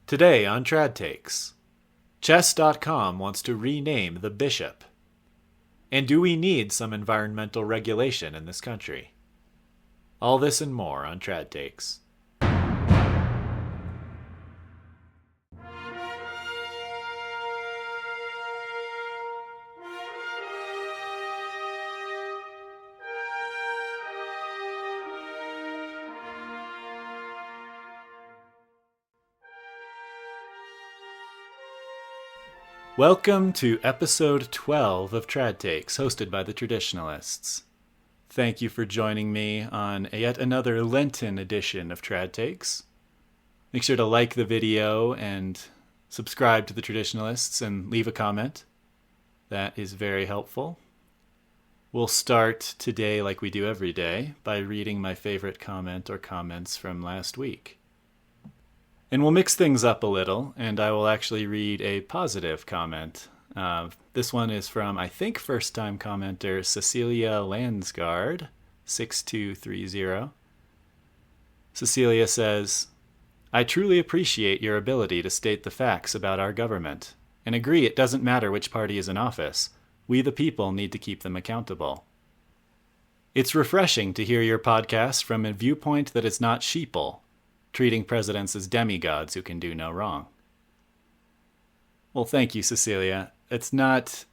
Today on Trad Takes, Chess.com wants to rename the bishop. And do we need some environmental regulation in this country? All this and more on Trad Takes. Welcome to episode 12 of Trad Takes, hosted by the Traditionalists. Thank you for joining me on yet another Lenten edition of Trad Takes. Make sure to like the video and subscribe to the Traditionalists and leave a comment. That is very helpful. We'll start today, like we do every day, by reading my favorite comment or comments from last week. And we'll mix things up a little, and I will actually read a positive comment. This one is from, I think, first-time commenter Cecilia Landsgaard, 6230. Cecilia says, I truly appreciate your ability to state the facts about our government, and agree it doesn't matter which party is in office. We the people need to keep them accountable. It's refreshing to hear your podcast from a viewpoint that is not sheeple, treating presidents as demigods who can do no wrong. Well, thank you, Cecilia. It's not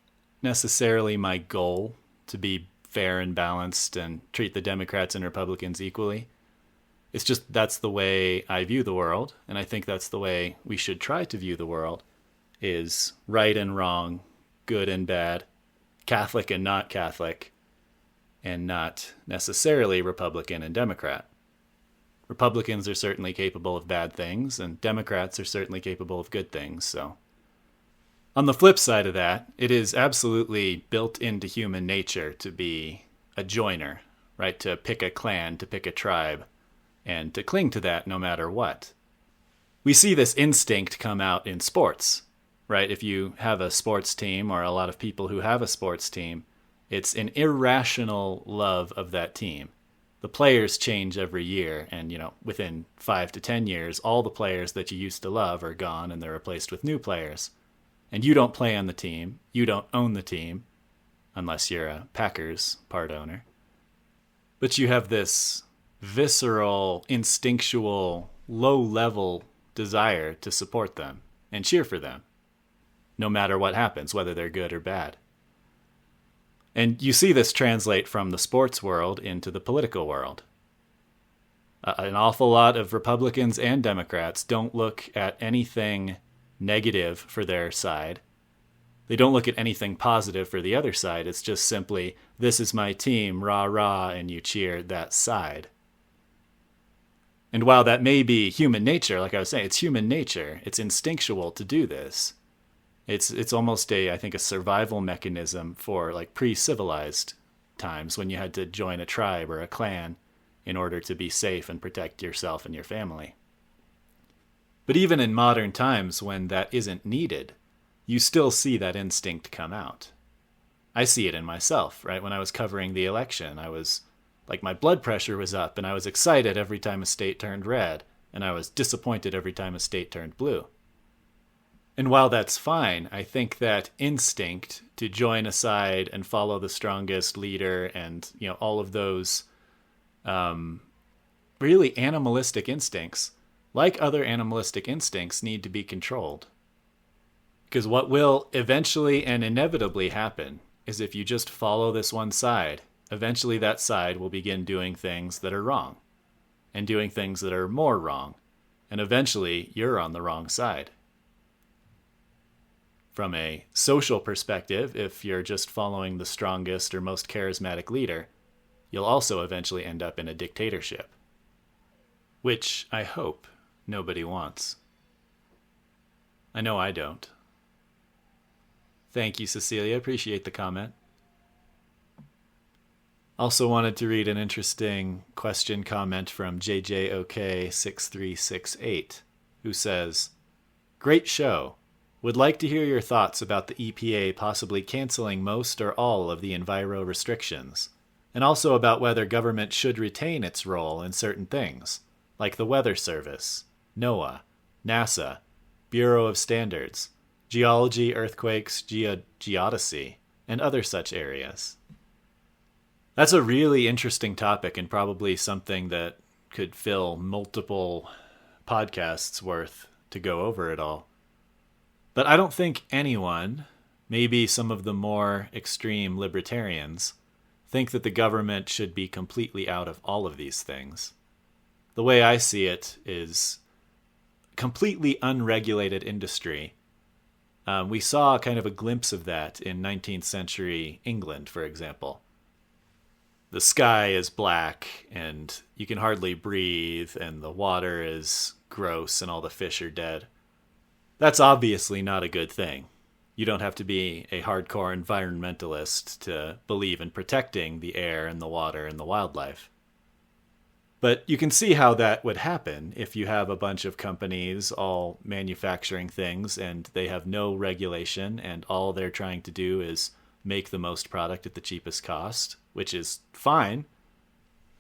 necessarily my goal to be fair and balanced and treat the Democrats and Republicans equally. It's just that's the way I view the world, and I think that's the way we should try to view the world, is right and wrong, good and bad, Catholic and not Catholic, and not necessarily Republican and Democrat. Republicans are certainly capable of bad things, and Democrats are certainly capable of good things. So, on the flip side of that, it is absolutely built into human nature to be a joiner, right? To pick a clan, to pick a tribe, and to cling to that no matter what. We see this instinct come out in sports, right? If you have a sports team, or a lot of people who have a sports team, it's an irrational love of that team. The players change every year, and within 5 to 10 years, all the players that you used to love are gone and they're replaced with new players. And you don't play on the team, you don't own the team, unless you're a Packers part owner. But you have this visceral, instinctual, low-level desire to support them and cheer for them, no matter what happens, whether they're good or bad. And you see this translate from the sports world into the political world. An awful lot of Republicans and Democrats don't look at anything negative for their side. They don't look at anything positive for the other side. It's just simply, this is my team, rah, rah, and you cheer that side. And while that may be human nature, like I was saying, it's human nature. It's instinctual to do this. It's almost I think a survival mechanism for like pre-civilized times when you had to join a tribe or a clan in order to be safe and protect yourself and your family. But even in modern times when that isn't needed, you still see that instinct come out. I see it in myself, right? When I was covering the election, I was like, my blood pressure was up and I was excited every time a state turned red, and I was disappointed every time a state turned blue. And while that's fine, I think that instinct to join a side and follow the strongest leader and, all of those really animalistic instincts, like other animalistic instincts, need to be controlled. Because what will eventually and inevitably happen is if you just follow this one side, eventually that side will begin doing things that are wrong and doing things that are more wrong. And eventually you're on the wrong side. From a social perspective, if you're just following the strongest or most charismatic leader, you'll also eventually end up in a dictatorship, which I hope nobody wants. I know I don't. Thank you, Cecilia. Appreciate the comment. Also wanted to read an interesting question comment from JJOK6368, who says, Great show. Would like to hear your thoughts about the EPA possibly canceling most or all of the enviro restrictions, and also about whether government should retain its role in certain things, like the Weather Service, NOAA, NASA, Bureau of Standards, geology, earthquakes, geodesy, and other such areas. That's a really interesting topic and probably something that could fill multiple podcasts worth to go over it all. But I don't think anyone, maybe some of the more extreme libertarians, think that the government should be completely out of all of these things. The way I see it is completely unregulated industry. We saw kind of a glimpse of that in 19th century England, for example. The sky is black and you can hardly breathe and the water is gross and all the fish are dead. That's obviously not a good thing. You don't have to be a hardcore environmentalist to believe in protecting the air and the water and the wildlife. But you can see how that would happen if you have a bunch of companies all manufacturing things and they have no regulation and all they're trying to do is make the most product at the cheapest cost, which is fine.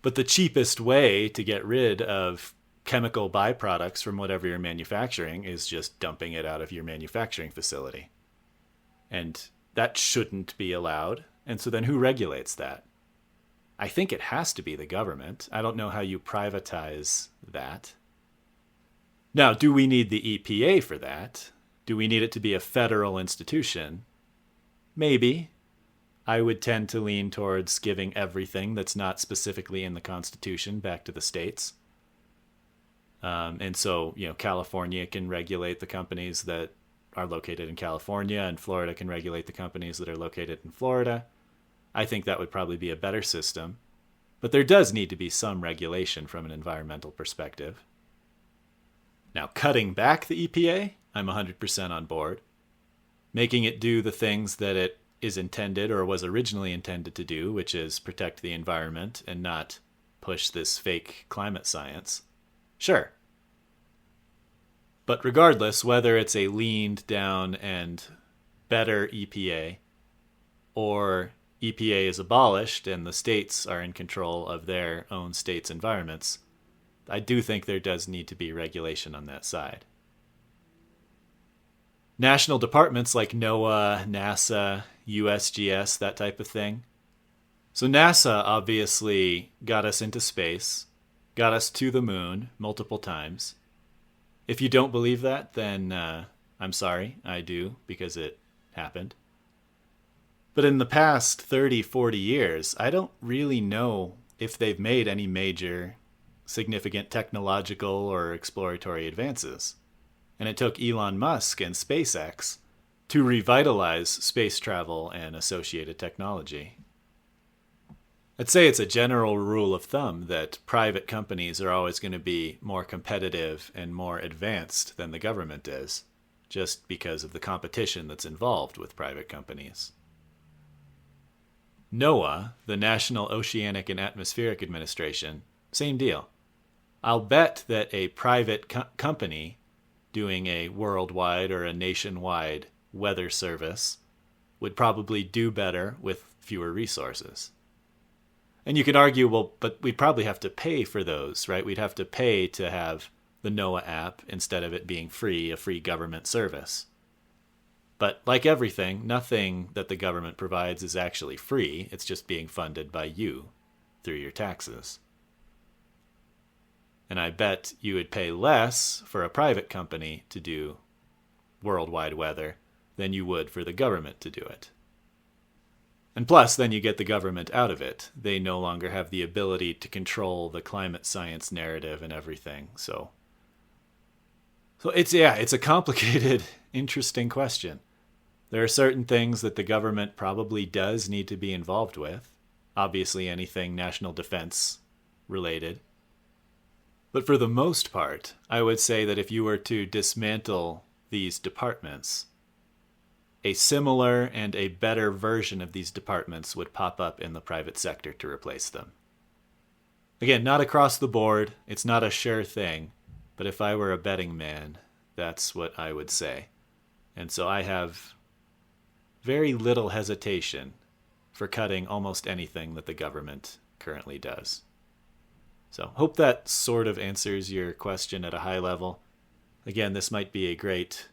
But the cheapest way to get rid of chemical byproducts from whatever you're manufacturing is just dumping it out of your manufacturing facility. And that shouldn't be allowed. And so then who regulates that? I think it has to be the government. I don't know how you privatize that. Now, do we need the EPA for that? Do we need it to be a federal institution? Maybe. I would tend to lean towards giving everything that's not specifically in the Constitution back to the states. And so, California can regulate the companies that are located in California, and Florida can regulate the companies that are located in Florida. I think that would probably be a better system. But there does need to be some regulation from an environmental perspective. Now, cutting back the EPA, I'm 100% on board. Making it do the things that it is intended or was originally intended to do, which is protect the environment and not push this fake climate science. Sure. But regardless, whether it's a leaned down and better EPA or EPA is abolished and the states are in control of their own states' environments, I do think there does need to be regulation on that side. National departments like NOAA, NASA, USGS, that type of thing. So NASA obviously got us into space, got us to the moon multiple times. If you don't believe that, then I'm sorry, I do, because it happened. But in the past 30, 40 years, I don't really know if they've made any major significant technological or exploratory advances. And it took Elon Musk and SpaceX to revitalize space travel and associated technology. I'd say it's a general rule of thumb that private companies are always going to be more competitive and more advanced than the government is, just because of the competition that's involved with private companies. NOAA, the National Oceanic and Atmospheric Administration, same deal. I'll bet that a private company doing a worldwide or a nationwide weather service would probably do better with fewer resources. And you could argue, well, but we'd probably have to pay for those, right? We'd have to pay to have the NOAA app instead of it being free, a free government service. But like everything, nothing that the government provides is actually free. It's just being funded by you through your taxes. And I bet you would pay less for a private company to do worldwide weather than you would for the government to do it. And plus, then you get the government out of it. They no longer have the ability to control the climate science narrative and everything. So it's a complicated, interesting question. There are certain things that the government probably does need to be involved with. Obviously, anything national defense related. But for the most part, I would say that if you were to dismantle these departments, a similar and a better version of these departments would pop up in the private sector to replace them. Again, not across the board. It's not a sure thing. But if I were a betting man, that's what I would say. And so I have very little hesitation for cutting almost anything that the government currently does. So hope that sort of answers your question at a high level. Again, this might be a great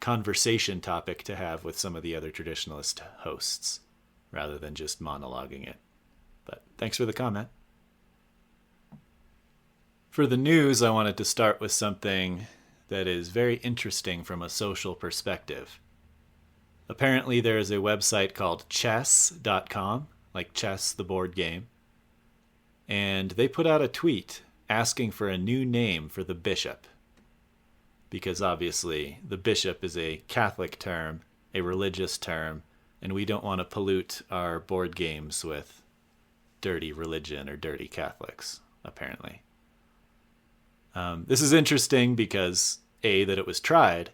conversation topic to have with some of the other traditionalist hosts, rather than just monologuing it. But thanks for the comment. For the news, I wanted to start with something that is very interesting from a social perspective. Apparently, there is a website called chess.com, like chess, the board game, and they put out a tweet asking for a new name for the bishop. Because obviously, the bishop is a Catholic term, a religious term, and we don't want to pollute our board games with dirty religion or dirty Catholics, apparently. This is interesting because, A, that it was tried,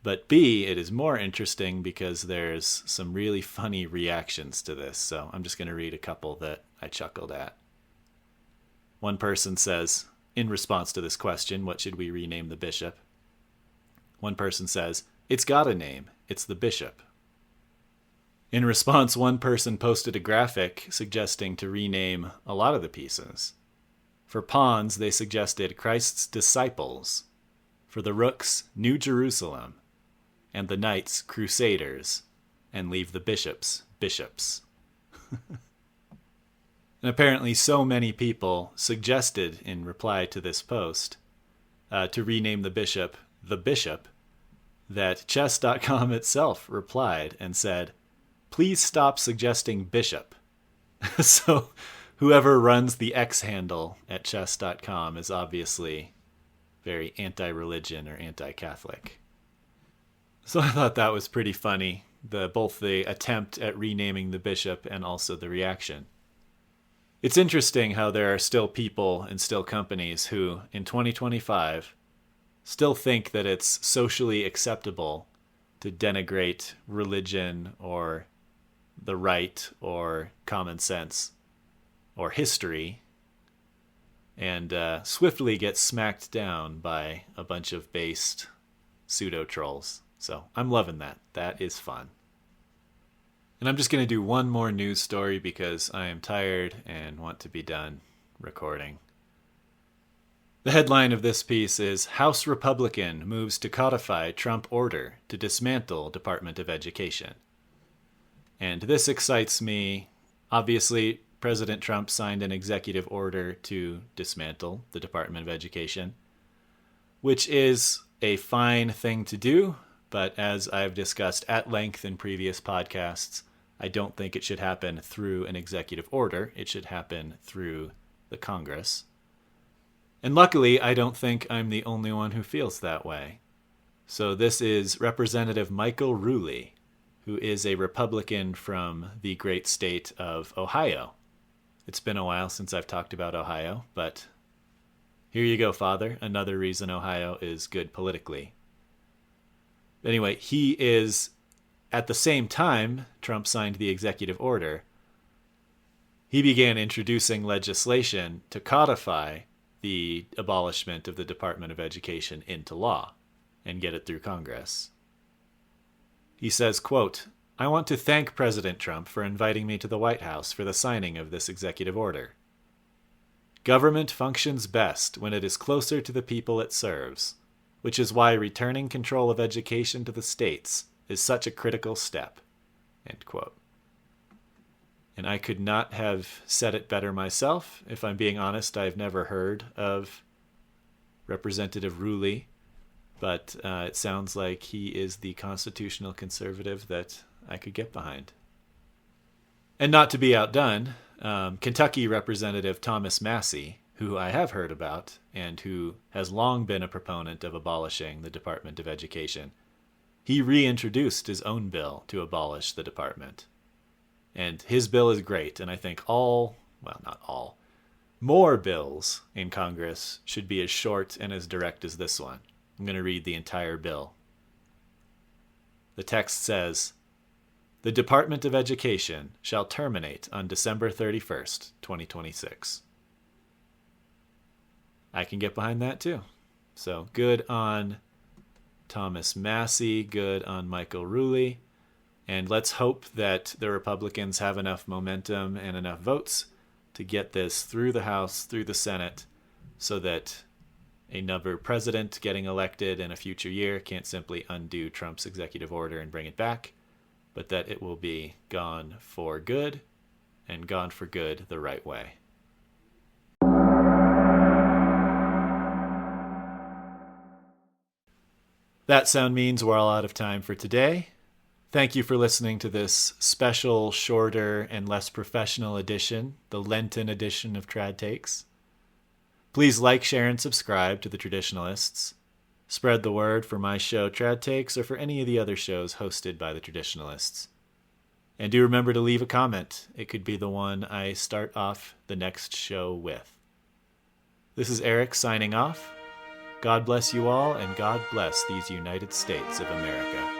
but B, it is more interesting because there's some really funny reactions to this. So I'm just going to read a couple that I chuckled at. One person says, in response to this question, what should we rename the bishop? One person says, it's got a name. It's the bishop. In response, one person posted a graphic suggesting to rename a lot of the pieces. For pawns, they suggested Christ's disciples. For the rooks, New Jerusalem. And the knights, crusaders. And leave the bishops, bishops. And apparently so many people suggested in reply to this post to rename the bishop, that chess.com itself replied and said, please stop suggesting bishop. So whoever runs the X handle at chess.com is obviously very anti-religion or anti-Catholic. So I thought that was pretty funny, both the attempt at renaming the bishop and also the reaction. It's interesting how there are still people and still companies who, in 2025, still think that it's socially acceptable to denigrate religion or the right or common sense or history, and swiftly get smacked down by a bunch of based pseudo-trolls. So I'm loving that. That is fun. And I'm just going to do one more news story because I am tired and want to be done recording. The headline of this piece is House Republican moves to codify Trump order to dismantle Department of Education. And this excites me. Obviously, President Trump signed an executive order to dismantle the Department of Education, which is a fine thing to do, but as I've discussed at length in previous podcasts, I don't think it should happen through an executive order. It should happen through the Congress. And luckily, I don't think I'm the only one who feels that way. So this is Representative Michael Rulli, who is a Republican from the great state of Ohio. It's been a while since I've talked about Ohio, but here you go, Father. Another reason Ohio is good politically. Anyway, he is, at the same time Trump signed the executive order, he began introducing legislation to codify the abolishment of the Department of Education into law and get it through Congress. He says, quote, I want to thank President Trump for inviting me to the White House for the signing of this executive order. Government functions best when it is closer to the people it serves, which is why returning control of education to the states is such a critical step. End quote. And I could not have said it better myself. If I'm being honest, I've never heard of Representative Rulli, but it sounds like he is the constitutional conservative that I could get behind. And not to be outdone, Kentucky Representative Thomas Massie, who I have heard about and who has long been a proponent of abolishing the Department of Education, he reintroduced his own bill to abolish the department. And his bill is great, and I think more bills in Congress should be as short and as direct as this one. I'm going to read the entire bill. The text says, The Department of Education shall terminate on December 31st, 2026. I can get behind that too. So good on Thomas Massie, good on Michael Rulli. And let's hope that the Republicans have enough momentum and enough votes to get this through the House, through the Senate, so that another president getting elected in a future year can't simply undo Trump's executive order and bring it back, but that it will be gone for good, and gone for good the right way. That sound means we're all out of time for today. Thank you for listening to this special, shorter, and less professional edition, the Lenten edition of Trad Takes. Please like, share, and subscribe to The Traditionalists. Spread the word for my show, Trad Takes, or for any of the other shows hosted by The Traditionalists. And do remember to leave a comment. It could be the one I start off the next show with. This is Eric signing off. God bless you all, and God bless these United States of America.